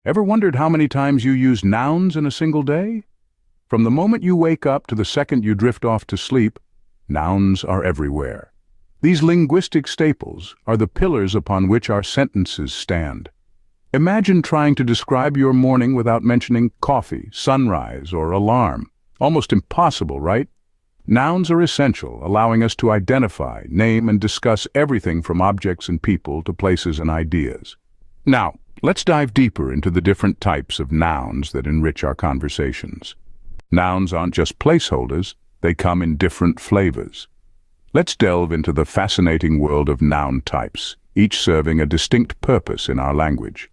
Ever wondered how many times you use nouns in a single day? From the moment you wake up to the second you drift off to sleep, nouns are everywhere. These linguistic staples are the pillars upon which our sentences stand. Imagine trying to describe your morning without mentioning coffee, sunrise, or alarm. Almost impossible, right? Nouns are essential, allowing us to identify, name, and discuss everything from objects and people to places and ideas. Now, let's dive deeper into the different types of nouns that enrich our conversations. Nouns aren't just placeholders, they come in different flavors. Let's delve into the fascinating world of noun types, each serving a distinct purpose in our language.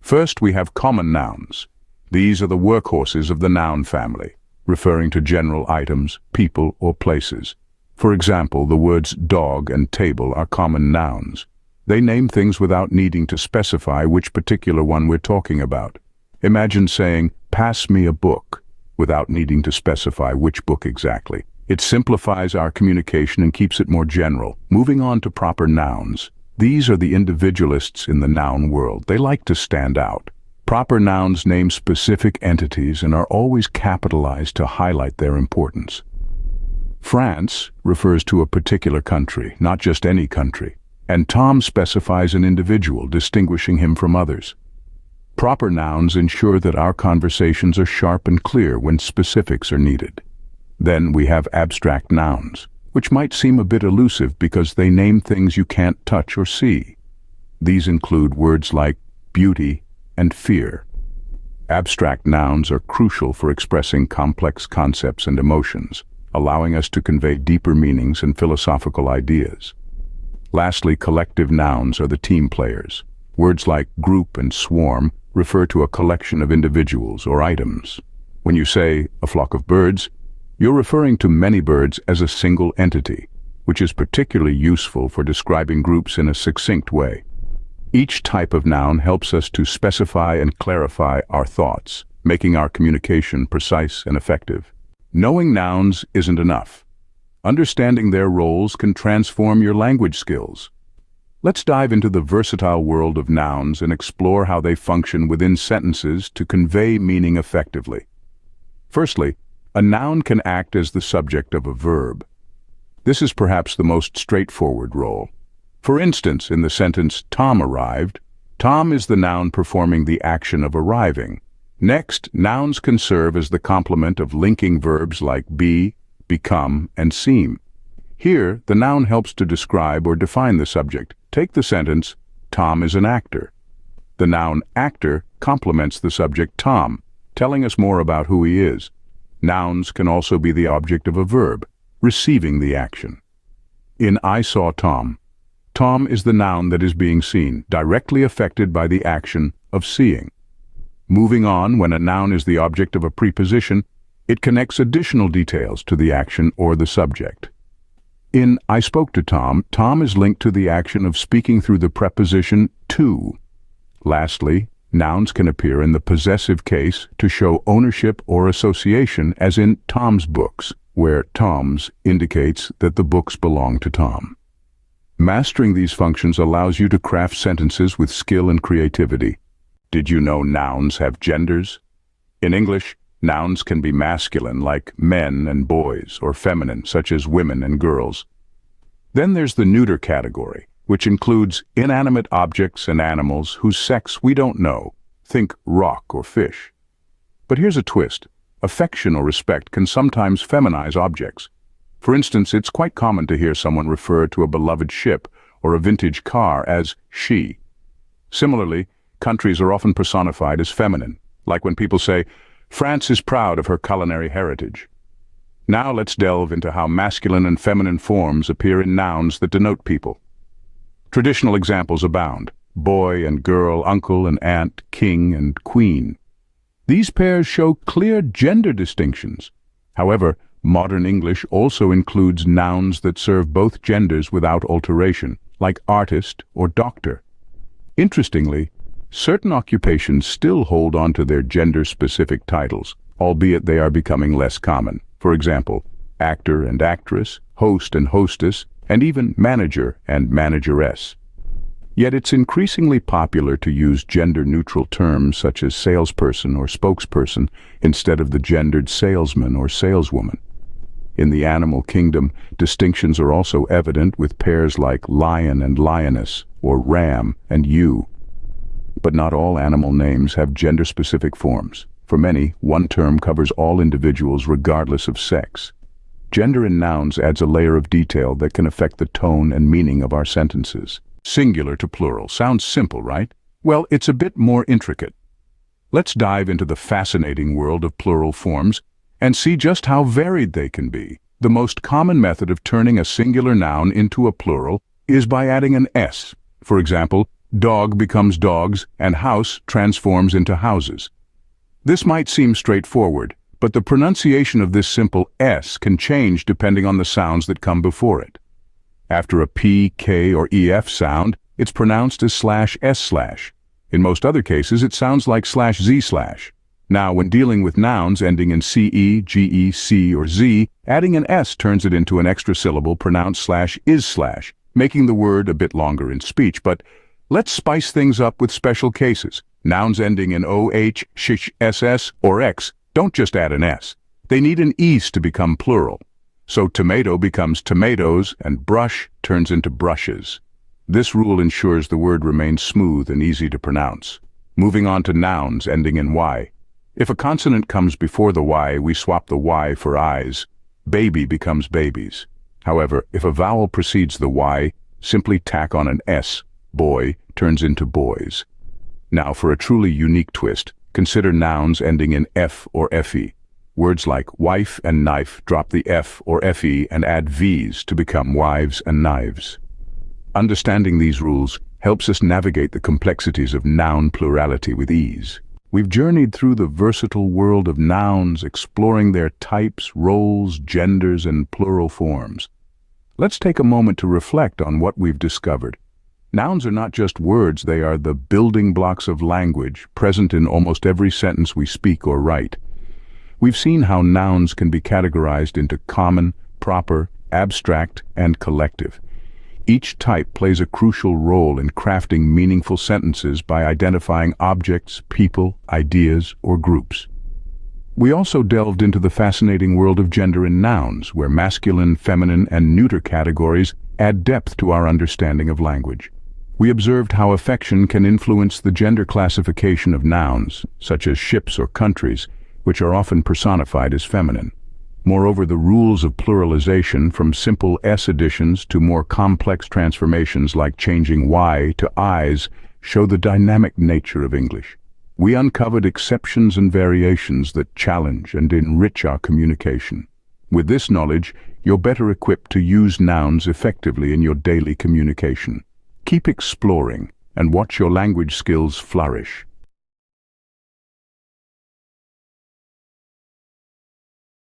First, we have common nouns. These are the workhorses of the noun family, referring to general items, people, or places. For example, the words dog and table are common nouns. They name things without needing to specify which particular one we're talking about. Imagine saying, "Pass me a book," without needing to specify which book exactly. It simplifies our communication and keeps it more general. Moving on to proper nouns. These are the individualists in the noun world. They like to stand out. Proper nouns name specific entities and are always capitalized to highlight their importance. France refers to a particular country, not just any country. And Tom specifies an individual, distinguishing him from others. Proper nouns ensure that our conversations are sharp and clear when specifics are needed. Then we have abstract nouns, which might seem a bit elusive because they name things you can't touch or see. These include words like beauty and fear. Abstract nouns are crucial for expressing complex concepts and emotions, allowing us to convey deeper meanings and philosophical ideas. Lastly, collective nouns are the team players. Words like group and swarm refer to a collection of individuals or items. When you say a flock of birds, you're referring to many birds as a single entity, which is particularly useful for describing groups in a succinct way. Each type of noun helps us to specify and clarify our thoughts, making our communication precise and effective. Knowing nouns isn't enough. Understanding their roles can transform your language skills. Let's dive into the versatile world of nouns and explore how they function within sentences to convey meaning effectively. Firstly, a noun can act as the subject of a verb. This is perhaps the most straightforward role. For instance, in the sentence, "Tom arrived," Tom is the noun performing the action of arriving. Next, nouns can serve as the complement of linking verbs like be, become, and seem. Here, the noun helps to describe or define the subject. Take the sentence, "Tom is an actor." The noun actor complements the subject Tom, telling us more about who he is. Nouns can also be the object of a verb, receiving the action. In I saw Tom, Tom is the noun that is being seen, directly affected by the action of seeing. Moving on, when a noun is the object of a preposition, it connects additional details to the action or the subject. In I spoke to Tom, Tom is linked to the action of speaking through the preposition to. Lastly, nouns can appear in the possessive case to show ownership or association, as in Tom's books, where Tom's indicates that the books belong to Tom. Mastering these functions allows you to craft sentences with skill and creativity. Did you know nouns have genders? In English, nouns can be masculine, like men and boys, or feminine, such as women and girls. Then there's the neuter category, which includes inanimate objects and animals whose sex we don't know. Think rock or fish. But here's a twist. Affection or respect can sometimes feminize objects. For instance, it's quite common to hear someone refer to a beloved ship or a vintage car as she. Similarly, countries are often personified as feminine, like when people say, "France is proud of her culinary heritage." Now let's delve into how masculine and feminine forms appear in nouns that denote people. Traditional examples abound: boy and girl, uncle and aunt, king and queen. These pairs show clear gender distinctions. However, modern English also includes nouns that serve both genders without alteration, like artist or doctor. Interestingly, certain occupations still hold on to their gender-specific titles, albeit they are becoming less common. For example, actor and actress, host and hostess, and even manager and manageress. Yet it's increasingly popular to use gender-neutral terms such as salesperson or spokesperson instead of the gendered salesman or saleswoman. In the animal kingdom, distinctions are also evident with pairs like lion and lioness, or ram and ewe. But not all animal names have gender-specific forms. For many, one term covers all individuals regardless of sex. Gender in nouns adds a layer of detail that can affect the tone and meaning of our sentences. Singular to plural sounds simple, right? Well, it's a bit more intricate. Let's dive into the fascinating world of plural forms and see just how varied they can be. The most common method of turning a singular noun into a plural is by adding an s. For example, dog becomes dogs and house transforms into houses. This might seem straightforward, but the pronunciation of this simple s can change depending on the sounds that come before it. After a p, k, or ef sound, it's pronounced as /s/. In most other cases, it sounds like /z/. Now, when dealing with nouns ending in ce, ge, c, or z, adding an s turns it into an extra syllable pronounced /is/, making the word a bit longer in speech. But let's spice things up with special cases. Nouns ending in oh, sh, ss, or x don't just add an s. They need an es to become plural. So tomato becomes tomatoes and brush turns into brushes. This rule ensures the word remains smooth and easy to pronounce. Moving on to nouns ending in y. If a consonant comes before the y, we swap the y for eyes. Baby becomes babies. However, if a vowel precedes the y, simply tack on an s. Boy turns into boys. Now for a truly unique twist, consider nouns ending in f or fe. Words like wife and knife drop the f or fe and add v's to become wives and knives. Understanding these rules helps us navigate the complexities of noun plurality with ease. We've journeyed through the versatile world of nouns, exploring their types, roles, genders, and plural forms. Let's take a moment to reflect on what we've discovered. Nouns are not just words, they are the building blocks of language, present in almost every sentence we speak or write. We've seen how nouns can be categorized into common, proper, abstract, and collective. Each type plays a crucial role in crafting meaningful sentences by identifying objects, people, ideas, or groups. We also delved into the fascinating world of gender in nouns, where masculine, feminine, and neuter categories add depth to our understanding of language. We observed how affection can influence the gender classification of nouns, such as ships or countries, which are often personified as feminine. Moreover, the rules of pluralization, from simple s additions to more complex transformations like changing y to i's, show the dynamic nature of English. We uncovered exceptions and variations that challenge and enrich our communication. With this knowledge, you're better equipped to use nouns effectively in your daily communication. Keep exploring and watch your language skills flourish.